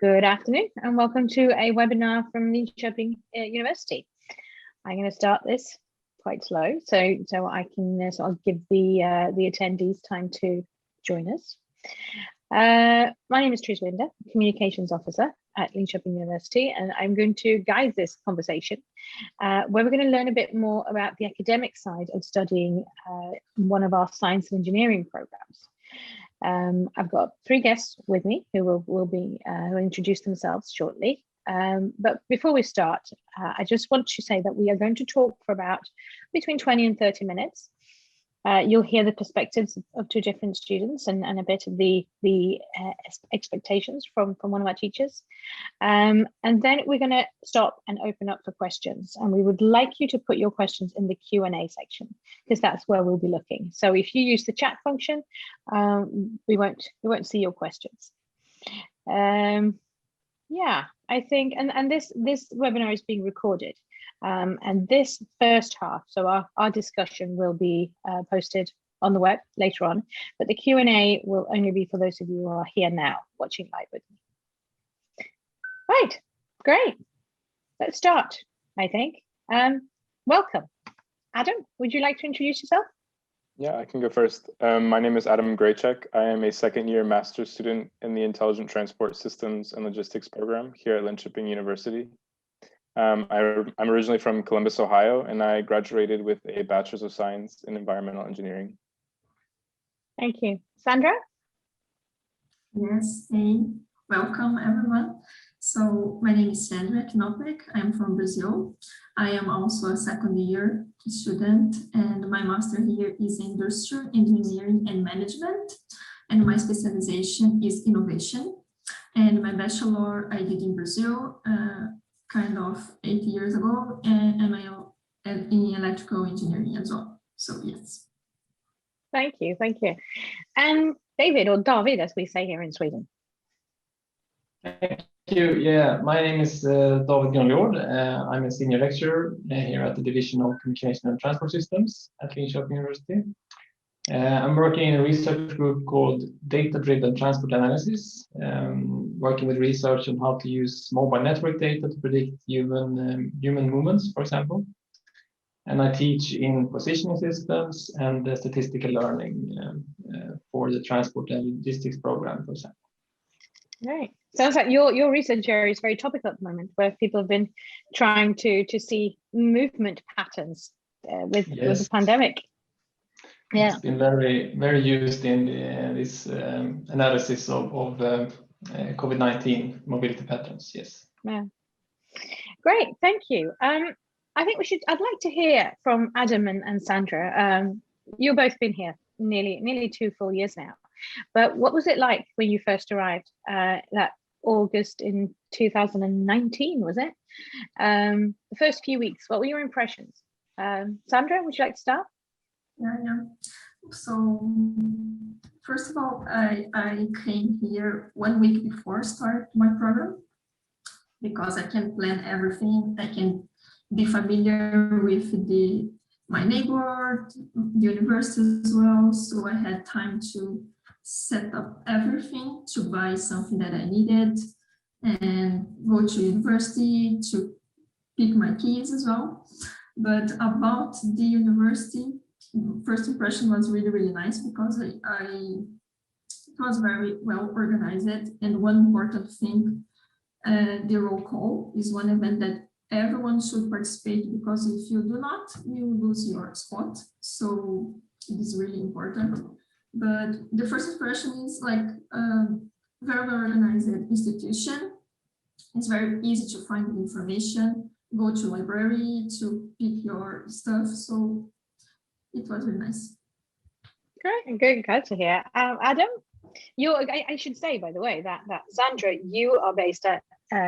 Good afternoon and welcome to a webinar from Linköping University. I'm going to start this quite slow so I'll give the attendees time to join us. My name is Therese Winder, Communications Officer at Linköping University, and I'm going to guide this conversation where we're going to learn a bit more about the academic side of studying one of our science and engineering programs. I've got three guests with me who will introduce themselves shortly. But before we start, I just want to say that we are going to talk for about between 20 and 30 minutes. You'll hear the perspectives of two different students and a bit of the expectations from one of our teachers. And then we're going to stop and open up for questions. And we would like you to put your questions in the Q&A section, because that's where we'll be looking. So if you use the chat function, we won't see your questions. Yeah, I think, and this webinar is being recorded. And this first half, so our discussion will be posted on the web later on, but the Q&A will only be for those of you who are here now watching live with me. Right, great. Let's start, I think. Welcome. Adam, would you like to introduce yourself? Yeah, I can go first. My name is Adam Grachek. I am a second-year master's student in the Intelligent Transport Systems and Logistics program here at Linköping University. I'm originally from Columbus, Ohio, and I graduated with a Bachelor's of Science in Environmental Engineering. Thank you. Sandra? Yes, hey, welcome everyone. So my name is Sandra Knopic. I'm from Brazil. I am also a second-year student, and my master here is in Industrial Engineering and Management, and my specialization is innovation. And my bachelor I did in Brazil, kind of 8 years ago, and I am in electrical engineering as well. So yes. Thank you, thank you. And David, or David, as we say here in Sweden. Thank you. Yeah, my name is David Gundlegård. I'm a senior lecturer here at the Division of Communication and Transport Systems at Linköping University. I'm working in a research group called Data-Driven Transport Analysis, working with research on how to use mobile network data to predict human movements, for example. And I teach in positioning systems and statistical learning for the transport and logistics program, for example. Right. Sounds like your research area is very topical at the moment, where people have been trying to see movement patterns with the pandemic. Yeah, it's been very used in this analysis of COVID-19 mobility patterns. Yes. Yeah. Great, thank you. I think I'd like to hear from Adam and Sandra. You've both been here nearly 2 full years now. But what was it like when you first arrived that August in 2019, was it? The first few weeks, what were your impressions? Sandra, would you like to start? Yeah. So first of all, I came here 1 week before start my program because I can plan everything. I can be familiar with my neighborhood, the university as well. So I had time to set up everything, to buy something that I needed and go to university to pick my keys as well. But about the university, first impression was really nice because it was very well organized. And one important thing, the roll call is one event that everyone should participate, because if you do not, you will lose your spot. So it is really important. But the first impression is like very well organized institution. It's very easy to find information, go to library to pick your stuff. So it was really nice. Great, good to hear. Adam, I should say, by the way, that Sandra, you are based at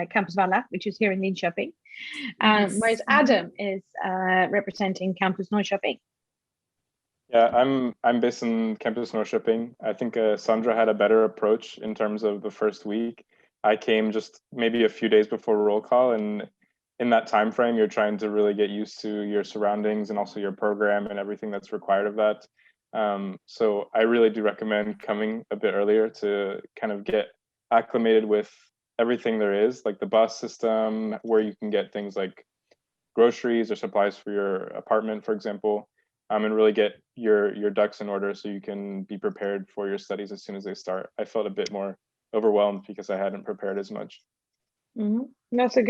Campus Valla, which is here in Linköping, whereas Adam is representing Campus Norrköping. Yeah, I'm based in Campus Norrköping. I think Sandra had a better approach in terms of the first week. I came just maybe a few days before roll call, and in that time frame, you're trying to really get used to your surroundings and also your program and everything that's required of that. So I really do recommend coming a bit earlier to kind of get acclimated with everything there is, like the bus system, where you can get things like groceries or supplies for your apartment, for example, and really get your ducks in order so you can be prepared for your studies as soon as they start. I felt a bit more overwhelmed because I hadn't prepared as much. That's a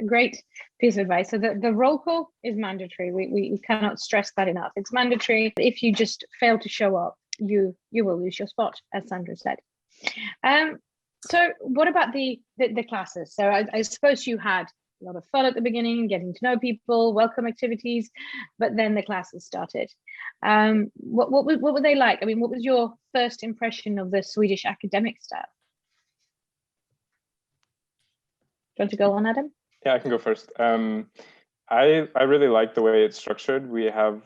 great piece of advice. So the roll call is mandatory. We cannot stress that enough. It's mandatory. If you just fail to show up, you will lose your spot, as Sandra said. So what about the classes? So I suppose you had a lot of fun at the beginning, getting to know people, welcome activities, but then the classes started. What were they like? I mean, what was your first impression of the Swedish academic style? Do you want to go on, Adam? Yeah, I can go first. I really like the way it's structured. We have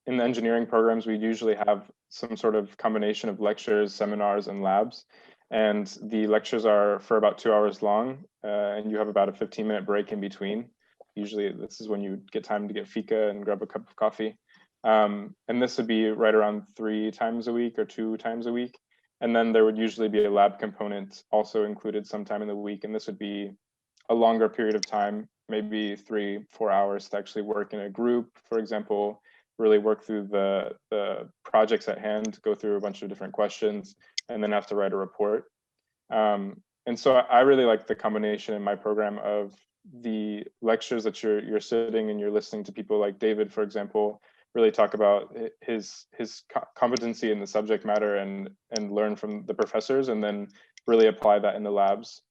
in the engineering programs, we usually have some sort of combination of lectures, seminars, and labs. And the lectures are for about 2 hours long, and you have about a 15-minute break in between. Usually this is when you get time to get fika and grab a cup of coffee. And this would be right around 3 times a week or 2 times a week. And then there would usually be a lab component also included sometime in the week. And this would be a longer period of time, maybe 3-4 hours to actually work in a group, for example, really work through the projects at hand, go through a bunch of different questions, and then have to write a report. And so I really like the combination in my program of the lectures that you're sitting and you're listening to people like David, for example, really talk about his competency in the subject matter and learn from the professors, and then really apply that in the labs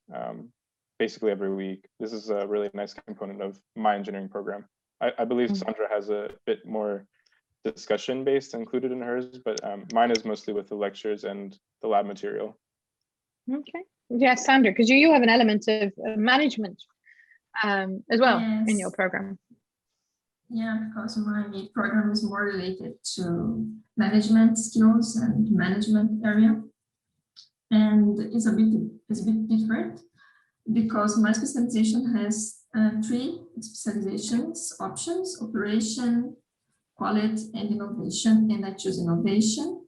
basically every week. This is a really nice component of my engineering program. I believe Sandra has a bit more discussion based included in hers, but mine is mostly with the lectures and the lab material. Okay. Yeah, Sandra, because you have an element of management as well. Yes. In your program. Yeah, because my program is more related to management skills and management area, and it's a bit different because my specialization has 3 specializations options: operation, quality, and innovation. And I choose innovation,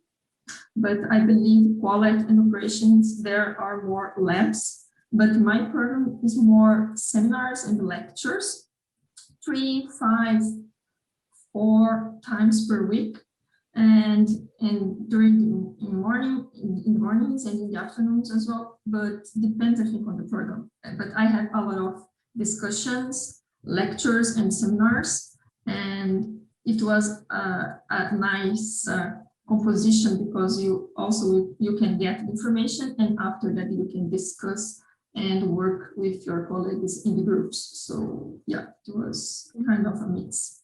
but I believe quality and operations, there are more labs, but my program is more seminars and lectures, 3, 5, 4 times per week, and during the mornings and in the afternoons as well, but depends, I think, on the program. But I have a lot of discussions, lectures, and seminars, and it was a nice composition because you can get information, and after that you can discuss and work with your colleagues in the groups. So yeah, it was kind of a mix.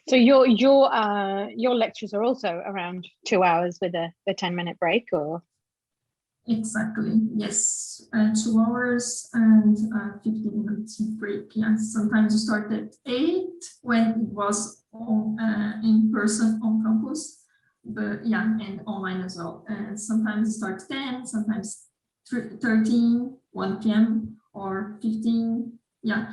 So your lectures are also around 2 hours with a 10-minute break, or? Exactly, yes, 2 hours and 15 minutes break. Yes, sometimes you start at 8 when it was in person on campus, but yeah, and online as well. And sometimes it starts 10, sometimes 13, 1 p.m. or 15. Yeah,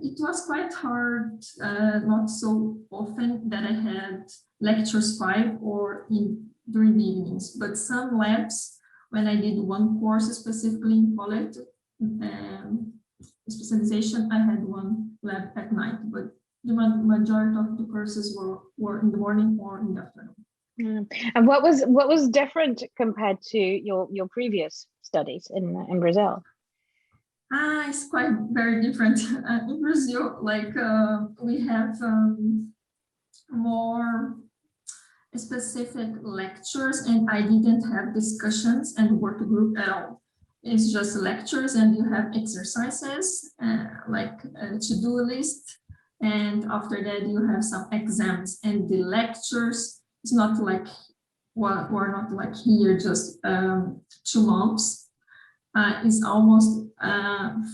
it was quite hard, not so often that I had lectures 5 or during the evenings, but some labs, when I did one course specifically in quality specialization, I had one lab at night, but the majority of the courses were in the morning or in the afternoon. And what was different compared to your previous studies in Brazil? It's quite very different. In Brazil, like we have more specific lectures, and I didn't have discussions and work group at all. It's just lectures, and you have exercises like a to-do list, and after that you have some exams. And the lectures, it's not like we're not like here just 2 months. It's almost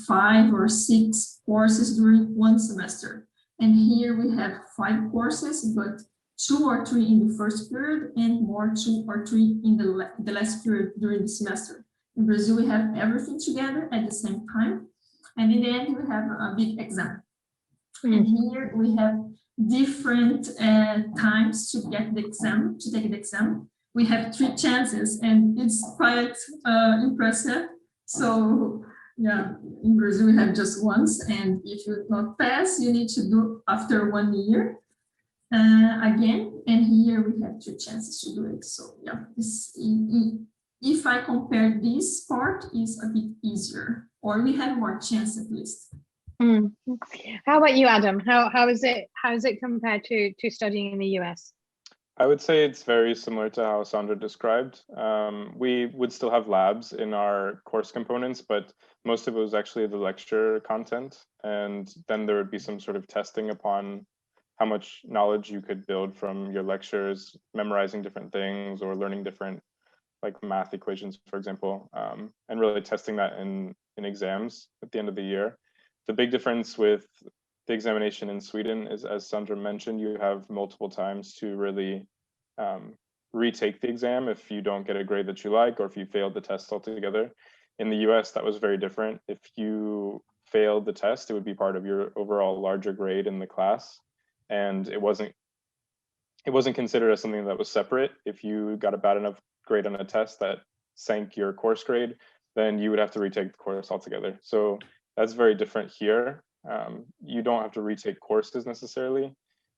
5 or 6 courses during one semester. And here we have 5 courses, but 2 or 3 in the first period and more 2 or 3 in the last period during the semester. In Brazil, we have everything together at the same time. And in the end, we have a big exam. And here we have different times to get the exam, to take the exam. We have 3 chances, and it's quite impressive. So yeah, in Brazil we have just once, and if you not pass, you need to do after 1 year again. And here we have 2 chances to do it. So yeah, if I compare this part, is a bit easier, or we have more chance at least. How about you, Adam? How is it compared to studying in the US? I would say it's very similar to how Sandra described. We would still have labs in our course components, but most of it was actually the lecture content. And then there would be some sort of testing upon how much knowledge you could build from your lectures, memorizing different things or learning different like math equations, for example, and really testing that in exams at the end of the year. The big difference with the examination in Sweden is, as Sandra mentioned, you have multiple times to really retake the exam if you don't get a grade that you like, or if you failed the test altogether. In the US, that was very different. If you failed the test, it would be part of your overall larger grade in the class. And it wasn't considered as something that was separate. If you got a bad enough grade on a test that sank your course grade, then you would have to retake the course altogether. So that's very different here. You don't have to retake courses necessarily.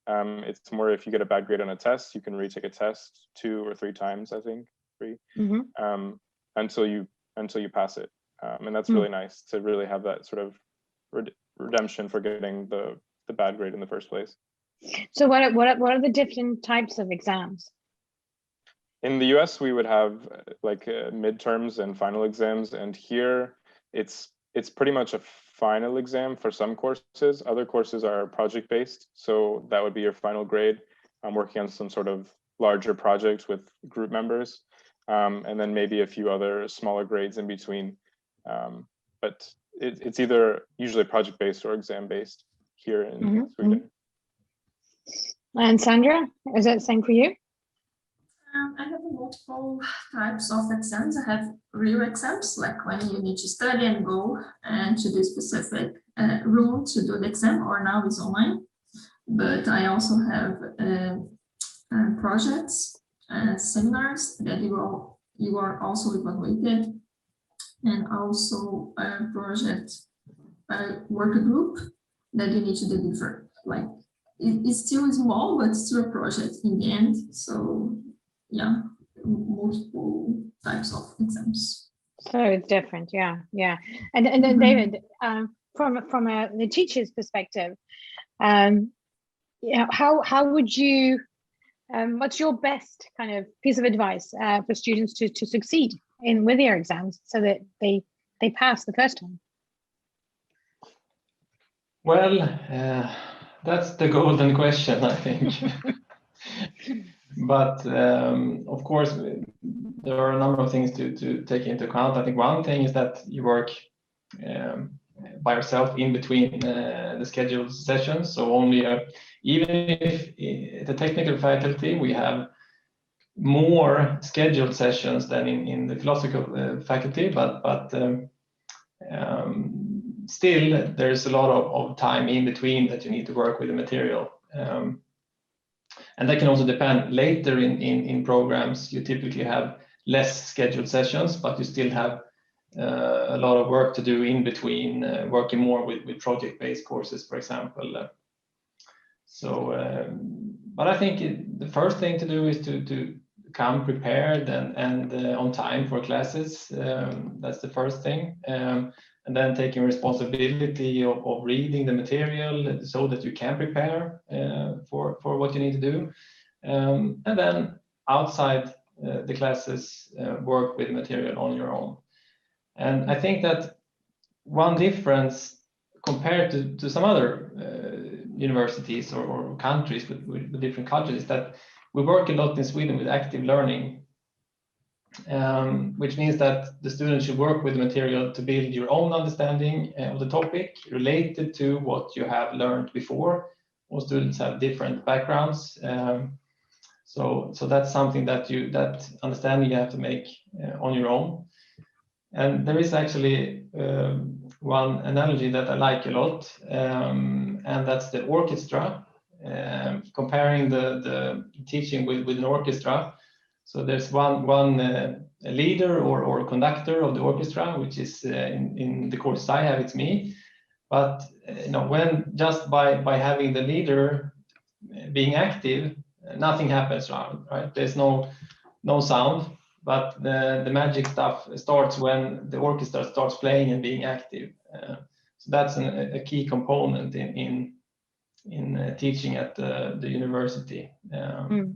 It's more if you get a bad grade on a test, you can retake a test 2 or 3 times, I think, 3, until you pass it. And that's really nice to really have that sort of redemption for getting the bad grade in the first place. So what are the different types of exams? In the US, we would have like midterms and final exams, and here it's pretty much a final exam for some courses. Other courses are project based, so that would be your final grade. I'm working on some sort of larger project with group members, and then maybe a few other smaller grades in between. But it's either usually project based or exam based here in Sweden. And Sandra, is that the same for you? I have multiple types of exams. I have real exams, like when you need to study and go and to the specific room to do the exam, or now it's online. But I also have projects, seminars that you are also evaluated, and also a project work group that you need to deliver. Like it's still small, but it's still a project in the end. So yeah, multiple types of exams. So it's different, yeah. And then David, from the teacher's perspective, how would you? What's your best kind of piece of advice for students to succeed with their exams so that they pass the first time? Well, that's the golden question, I think. But of course, there are a number of things to take into account. I think one thing is that you work by yourself in between the scheduled sessions. So only even if the technical faculty, we have more scheduled sessions than in the philosophical faculty, but still there's a lot of time in between that you need to work with the material. And that can also depend. Later in programs, you typically have less scheduled sessions, but you still have a lot of work to do in between, working more with project-based courses, for example. But I think the first thing to do is to come prepared and on time for classes. That's the first thing. And then taking responsibility of reading the material so that you can prepare for what you need to do. And then outside the classes, work with the material on your own. And I think that one difference compared to some other universities or countries with different cultures is that we work a lot in Sweden with active learning, which means that the students should work with the material to build your own understanding of the topic related to what you have learned before. All students have different backgrounds, so that's something that understanding you have to make on your own. And there is actually one analogy that I like a lot, and that's the orchestra. Comparing the teaching with an orchestra, So there's one leader or conductor of the orchestra, which is in the courses I have, it's me. But when just by having the leader being active, nothing happens around, right? There's no sound, but the magic stuff starts when the orchestra starts playing and being active. So that's a key component in teaching at the university.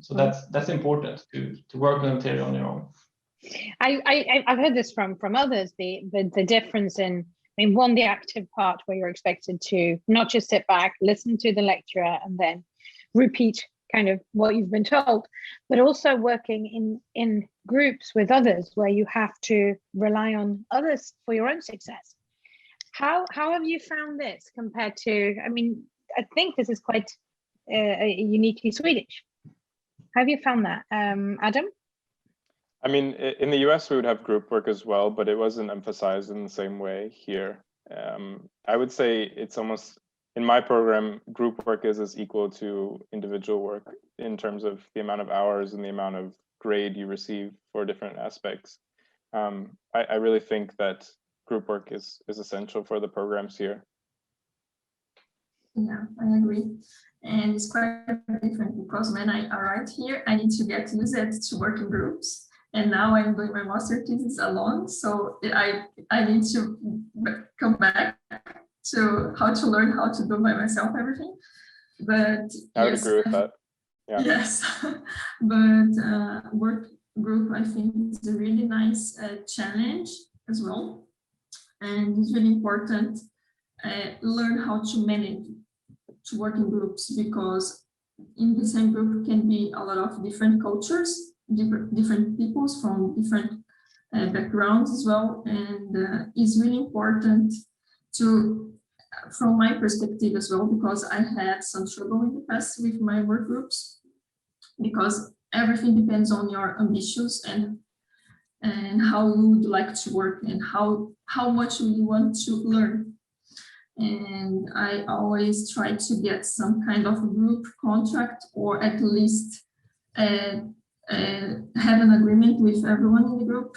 So that's important to work on material on your own. I've heard this from others, the difference in, I mean, one, the active part where you're expected to not just sit back, listen to the lecturer and then repeat kind of what you've been told, but also working in groups with others where you have to rely on others for your own success. How have you found this compared to, I mean, I think this is quite uniquely Swedish. How have you found that, Adam? I mean, in the US, we would have group work as well, but it wasn't emphasized in the same way here. I would say it's almost, in my program, group work is as equal to individual work in terms of the amount of hours and the amount of grade you receive for different aspects. I really think that group work is essential for the programs here. Yeah, I agree. And it's quite different because when I arrived here, I need to get used to work in groups. And now I'm doing my master thesis alone. So I need to come back to how to learn how to do by myself everything. But I would agree with that. Yeah. Yes, but work group, I think, is a really nice challenge as well. And it's really important learn how to manage to work in groups, because in the same group can be a lot of different cultures, different peoples from different backgrounds as well. And it's really important to, from my perspective as well, because I had some trouble in the past with my work groups, because everything depends on your ambitions and how you would like to work and how much you want to learn. And I always try to get some kind of group contract, or at least have an agreement with everyone in the group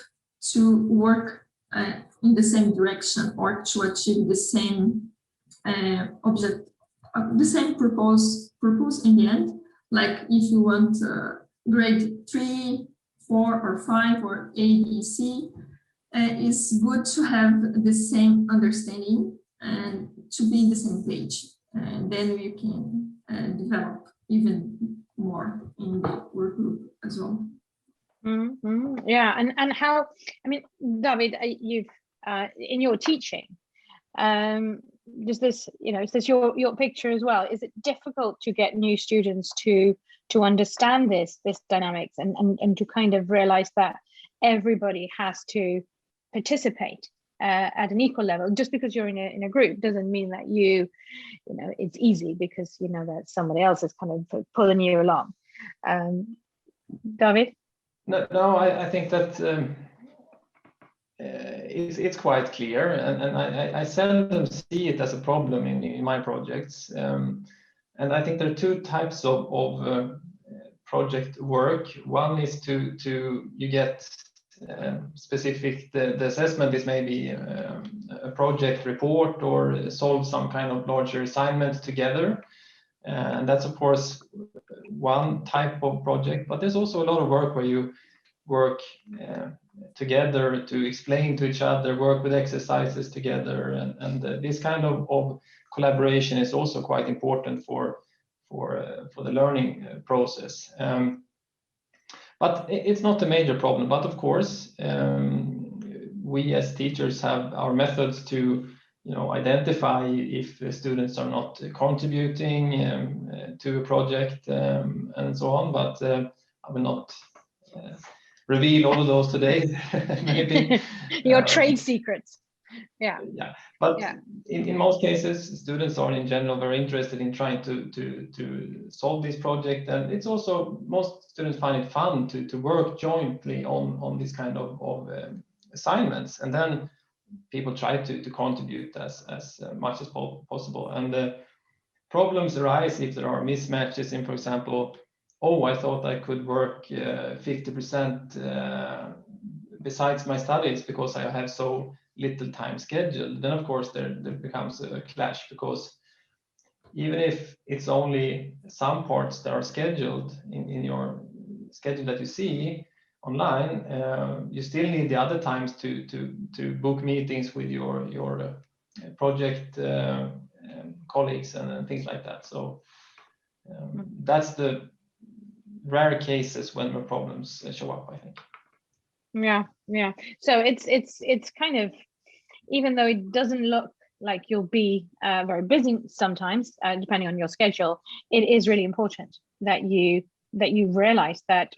to work in the same direction, or to achieve the same object, the same purpose in the end. Like if you want grade 3, 4, or 5, or A, B, C, it's good to have the same understanding and to be in the same page, and then you can develop even more in the work group as well. Mm-hmm. Yeah, and how, I mean, David, you've in your teaching, does this, is this your picture as well? Is it difficult to get new students to understand this dynamics and to kind of realize that everybody has to participate at an equal level? Just because you're in a group doesn't mean that it's easy, because that somebody else is kind of pulling you along. David? No, I think that it's quite clear, and I seldom see it as a problem in my projects. And I think there are two types of project work. One is you get specific, the assessment is maybe a project report or solve some kind of larger assignment together. And that's of course one type of project, but there's also a lot of work where you work together to explain to each other, work with exercises together, and this kind of collaboration is also quite important for the learning process. But it's not a major problem. But of course, we as teachers have our methods to identify if students are not contributing to a project and so on. But I will not reveal all of those today. Maybe your trade secrets. Yeah. But in most cases, students are in general very interested in trying to solve this project, and it's also, most students find it fun to work jointly on this kind of assignments, and then people try to contribute as much as possible. And the problems arise if there are mismatches in, for example, oh, I thought I could work 50% besides my studies because I have so little time scheduled, then of course there becomes a clash, because even if it's only some parts that are scheduled in your schedule that you see online, you still need the other times to book meetings with your project colleagues and things like that. So that's the rare cases when the problems show up, I think. Yeah. So it's kind of, even though it doesn't look like you'll be very busy sometimes, depending on your schedule, it is really important that you realize that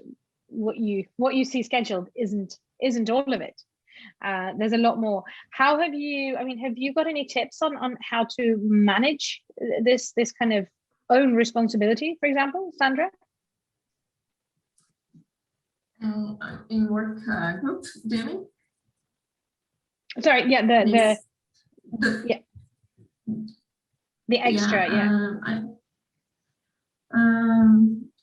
what you see scheduled isn't all of it. There's a lot more. How have you, have you got any tips on how to manage this kind of own responsibility, for example, Sandra? In work group, do you mean? Sorry, yeah, the extra,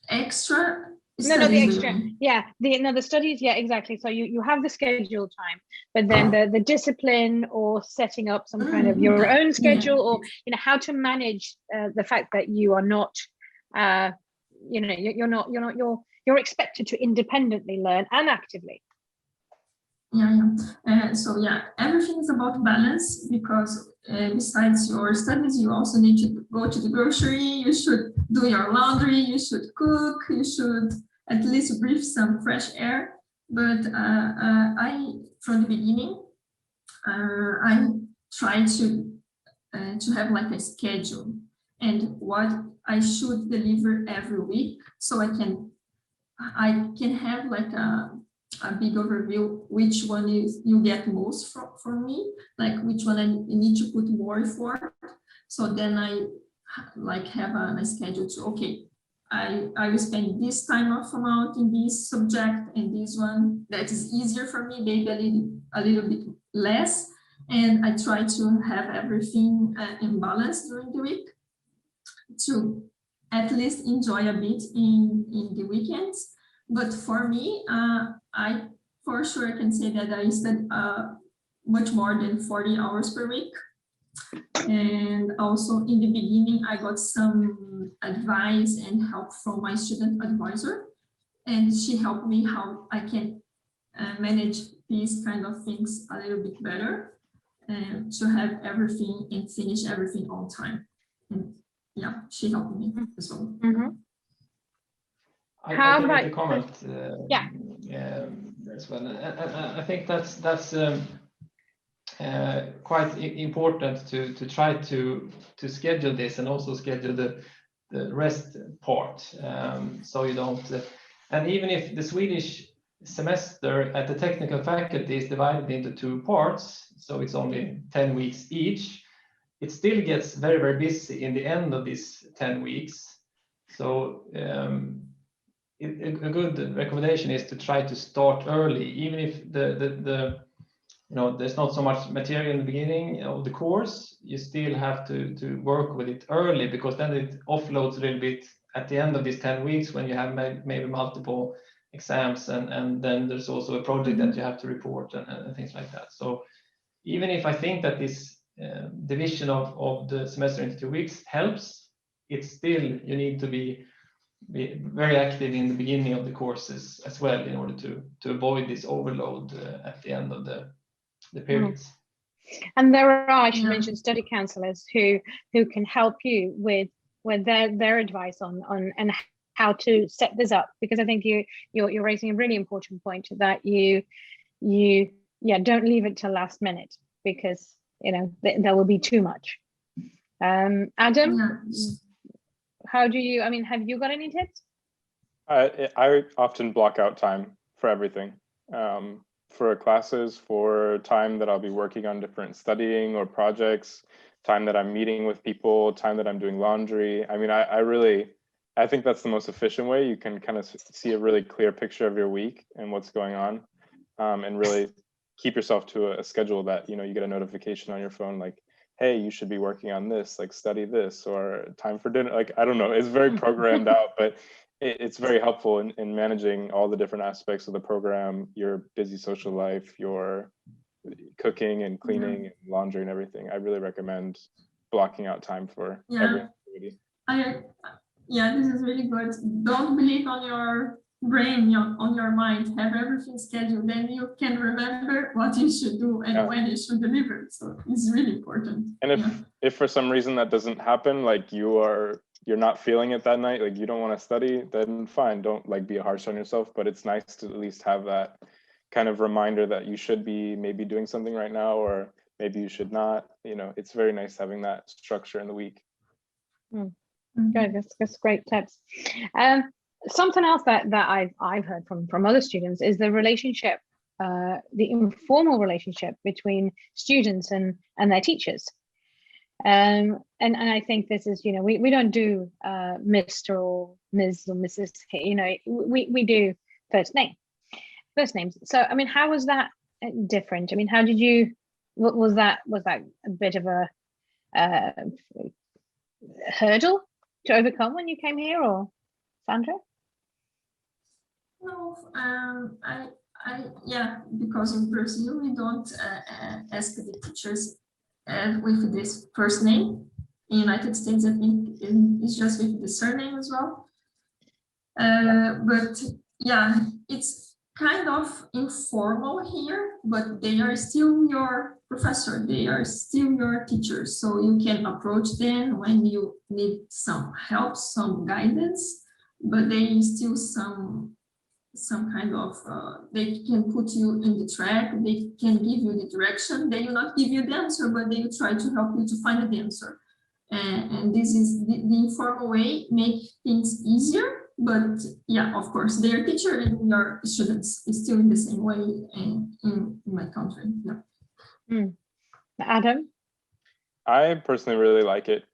extra. No, the extra. Yeah, the studies. Yeah, exactly. So you have the schedule time, but then the discipline or setting up some kind of your own schedule, or how to manage the fact that you are not, you're expected to independently learn and actively. So everything is about balance, because besides your studies, you also need to go to the grocery, you should do your laundry, you should cook, you should at least breathe some fresh air. But I, from the beginning, I try to have like a schedule and what I should deliver every week, so I can have like a big overview, which one is you get most from me, like which one I need to put more effort. So then I like have a schedule to, okay, I will spend this time of amount in this subject, and this one that is easier for me, maybe a little bit less, and I try to have everything in balance during the week to at least enjoy a bit in the weekends. But for me, I for sure can say that I study much more than 40 hours per week. And also in the beginning, I got some advice and help from my student advisor, and she helped me how I can manage these kind of things a little bit better, and to have everything and finish everything on time. And she helped me as well. I can make a comment as well. I think that's quite important to try to schedule this, and also schedule the rest part, so you don't. And even if the Swedish semester at the technical faculty is divided into 2 parts, so it's only 10 weeks each, it still gets very, very busy in the end of these 10 weeks. So a good recommendation is to try to start early, even if there's not so much material in the beginning of the course. You still have to work with it early, because then it offloads a little bit at the end of these 10 weeks when you have maybe multiple exams, and then there's also a project that you have to report and things like that. So even if I think that this division of the semester into 2 weeks helps, it's still, you need to be very active in the beginning of the courses as well, in order to avoid this overload at the end of the periods. And there are, I should mention, study counselors who can help you with their advice on and how to set this up, because I think you're raising a really important point, that you don't leave it till last minute, because there will be too much. Adam, how do you, have you got any tips? I often block out time for everything, for classes, for time that I'll be working on different studying or projects, time that I'm meeting with people, time that I'm doing laundry. I think that's the most efficient way. You can kind of see a really clear picture of your week and what's going on, and really keep yourself to a schedule that, you get a notification on your phone, like, hey, you should be working on this, like study this, or time for dinner. Like, I don't know, it's very programmed out, but it's very helpful in managing all the different aspects of the program, your busy social life, your cooking and cleaning and laundry and everything. I really recommend blocking out time for every activity. Yeah, this is really good. Don't believe on your brain, on your mind. Have everything scheduled, then you can remember what you should do and when you should deliver. So it's really important. And if for some reason that doesn't happen, like you're not feeling it that night, like you don't want to study, then fine, don't like be harsh on yourself. But it's nice to at least have that kind of reminder that you should be maybe doing something right now, or maybe you should not. You know, it's very nice having that structure in the week. Good, that's great tips. Something else that I've heard from other students is the relationship, the informal relationship between students and their teachers. And I think this is, you know, we don't do Mr. or Ms. or Mrs. You know, we do first names. So I mean, how was that different? I mean, how did you? Was that a bit of a hurdle to overcome when you came here, or Sandra? No, because in Brazil we don't ask the teachers with this first name. In United States, I think it's just with the surname as well. But yeah, it's kind of informal here, but they are still your professor, they are still your teachers, so you can approach them when you need some help, some guidance, but they still some kind of they can put you in the track, they can give you the direction, they will not give you the answer, but they will try to help you to find the answer. And this is the informal way, make things easier. But yeah, of course, their teacher and your students is still in the same way in my country. Yeah. Adam? I personally really like it.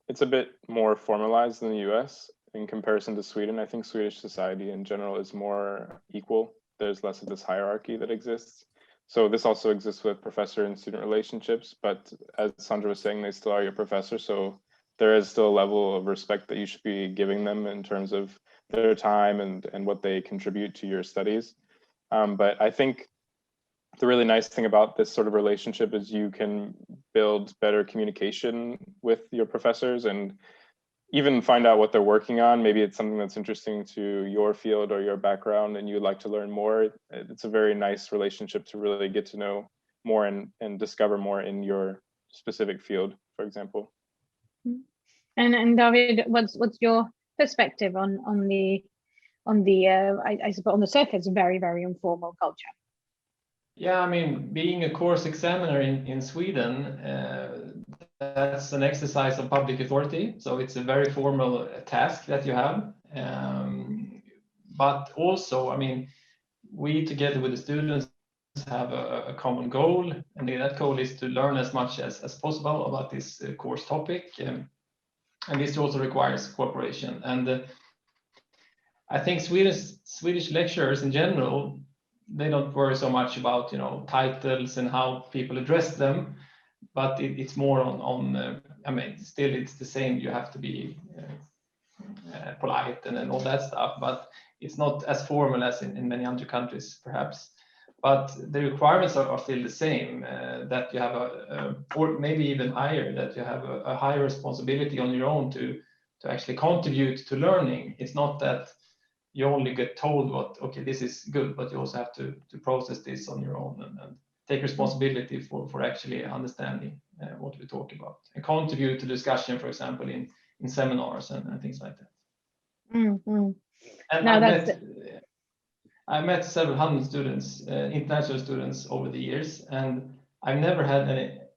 It's a bit more formalized than the US in comparison to Sweden. I think Swedish society in general is more equal. There's less of this hierarchy that exists. So this also exists with professor and student relationships, but as Sandra was saying, they still are your professor. So there is still a level of respect that you should be giving them in terms of their time and what they contribute to your studies. But I think the really nice thing about this sort of relationship is you can build better communication with your professors and even find out what they're working on. Maybe it's something that's interesting to your field or your background and you'd like to learn more. It's a very nice relationship to really get to know more and discover more in your specific field, for example. And David, what's your perspective on the I suppose on the surface very, very informal culture? Yeah, I mean, being a course examiner in Sweden, that's an exercise of public authority. So it's a very formal task that you have. But also, I mean, we together with the students have a common goal, and that goal is to learn as much as possible about this course topic. And this also requires cooperation. And I think Swedish lecturers in general, they don't worry so much about, you know, titles and how people address them, but it's more on I mean, still it's the same. You have to be polite and all that stuff, but it's not as formal as in many other countries, perhaps. But the requirements are still the same, that you have or maybe even higher, that you have a higher responsibility on your own to actually contribute to learning. It's not that you only get told what, okay, this is good, but you also have to process this on your own and take responsibility for actually understanding what we talk about and contribute to discussion, for example, in seminars and things like that. Mm-hmm. And no, I met several hundred students, international students over the years, and I've never had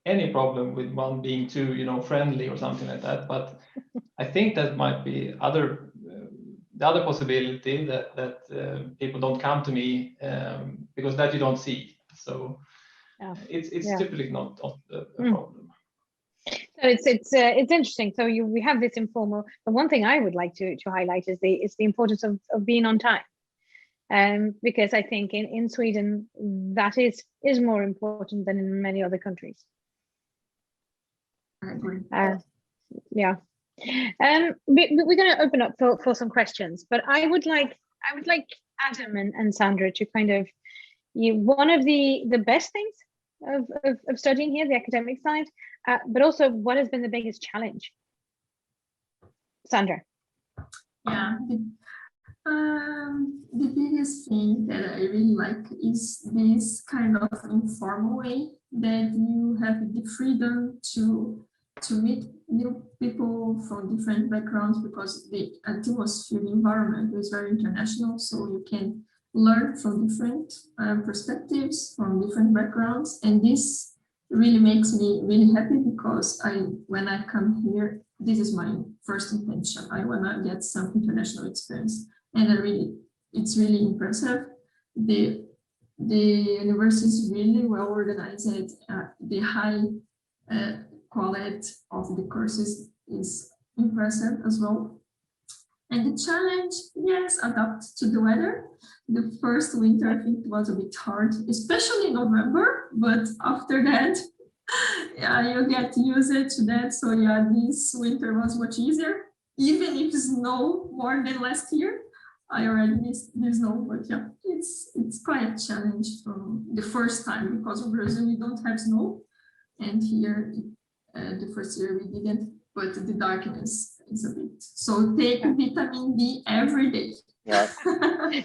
any problem with one being too, you know, friendly or something like that. But I think that might be the other possibility that people don't come to me because that you don't see. So it's typically not a problem. So it's interesting. So we have this informal. The one thing I would like to highlight is the importance of being on time. Because I think in Sweden that is more important than in many other countries. I agree. Yeah. We're going to open up for some questions, but I would like Adam and Sandra to kind of, one of the best things of studying here, the academic side, but also what has been the biggest challenge? Sandra. Yeah, the biggest thing that I really like is this kind of informal way that you have the freedom to meet new people from different backgrounds, because the atmosphere, the environment is very international, so you can learn from different perspectives, from different backgrounds, and this really makes me really happy, because when I come here, this is my first intention. I want to get some international experience, and it's really impressive. The university is really well organized. The high quality of the courses is impressive as well. And the challenge, yes, adapt to the weather. The first winter, I think, was a bit hard, especially in November, but after that, yeah, you get used to that. So yeah, this winter was much easier, even if snow more than last year. I already missed the snow, but yeah, it's quite a challenge from the first time, because in Brazil we don't have snow, and here the first year we didn't, but the darkness is a bit. So take vitamin D every day. Yeah.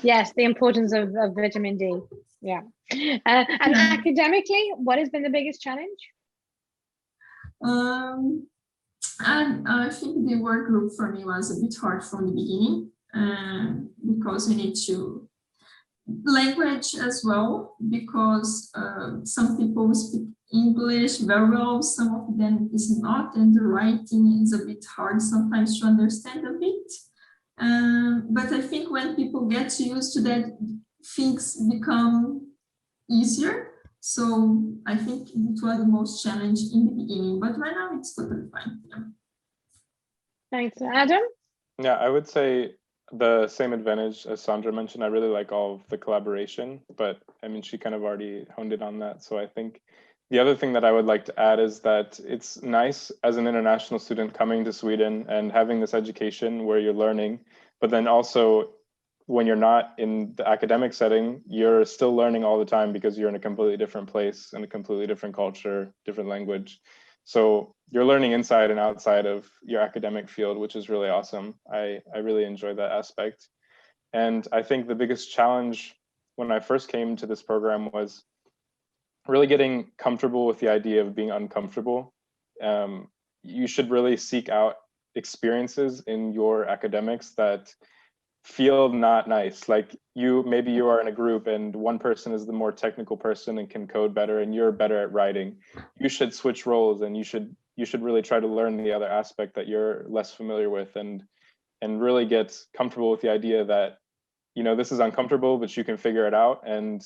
Yes, the importance of vitamin D. Yeah. And academically, what has been the biggest challenge? And I think the work group for me was a bit hard from the beginning, because we need to language as well, because some people speak English very well, some of them is not, and the writing is a bit hard sometimes to understand a bit. But I think when people get used to that, things become easier. So I think it was the most challenging in the beginning, but right now it's totally fine. Yeah. Thanks, Adam. Yeah, I would say the same advantage as Sandra mentioned. I really like all of the collaboration, but I mean, she kind of already honed in on that. So I think the other thing that I would like to add is that it's nice as an international student coming to Sweden and having this education where you're learning, but then also when you're not in the academic setting, you're still learning all the time, because you're in a completely different place and a completely different culture, different language. So you're learning inside and outside of your academic field, which is really awesome. I really enjoy that aspect. And I think the biggest challenge when I first came to this program was really getting comfortable with the idea of being uncomfortable. You should really seek out experiences in your academics that feel not nice. Like maybe you are in a group and one person is the more technical person and can code better, and you're better at writing. You should switch roles, and you should really try to learn the other aspect that you're less familiar with, and really get comfortable with the idea that, you know, this is uncomfortable, but you can figure it out. And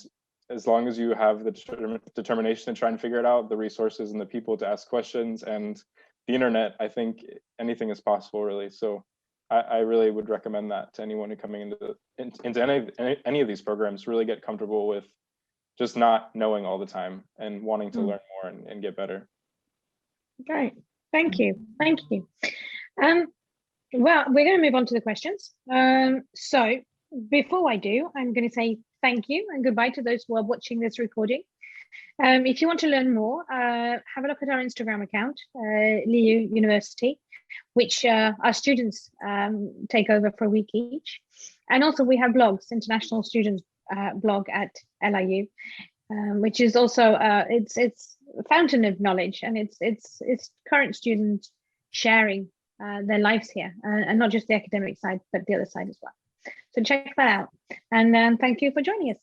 as long as you have the determination to try and figure it out, the resources and the people to ask questions and the internet, I think anything is possible, really. So I really would recommend that to anyone who's coming into any of these programs. Really get comfortable with just not knowing all the time and wanting to learn more and get better. Great, thank you. Well, we're going to move on to the questions. So before I do, I'm going to say thank you and goodbye to those who are watching this recording. If you want to learn more, have a look at our Instagram account, LiU University, which our students take over for a week each. And also we have blogs, international students blog at LiU, which is also it's a fountain of knowledge, and it's current students sharing their lives here, and not just the academic side, but the other side as well. So check that out, and thank you for joining us.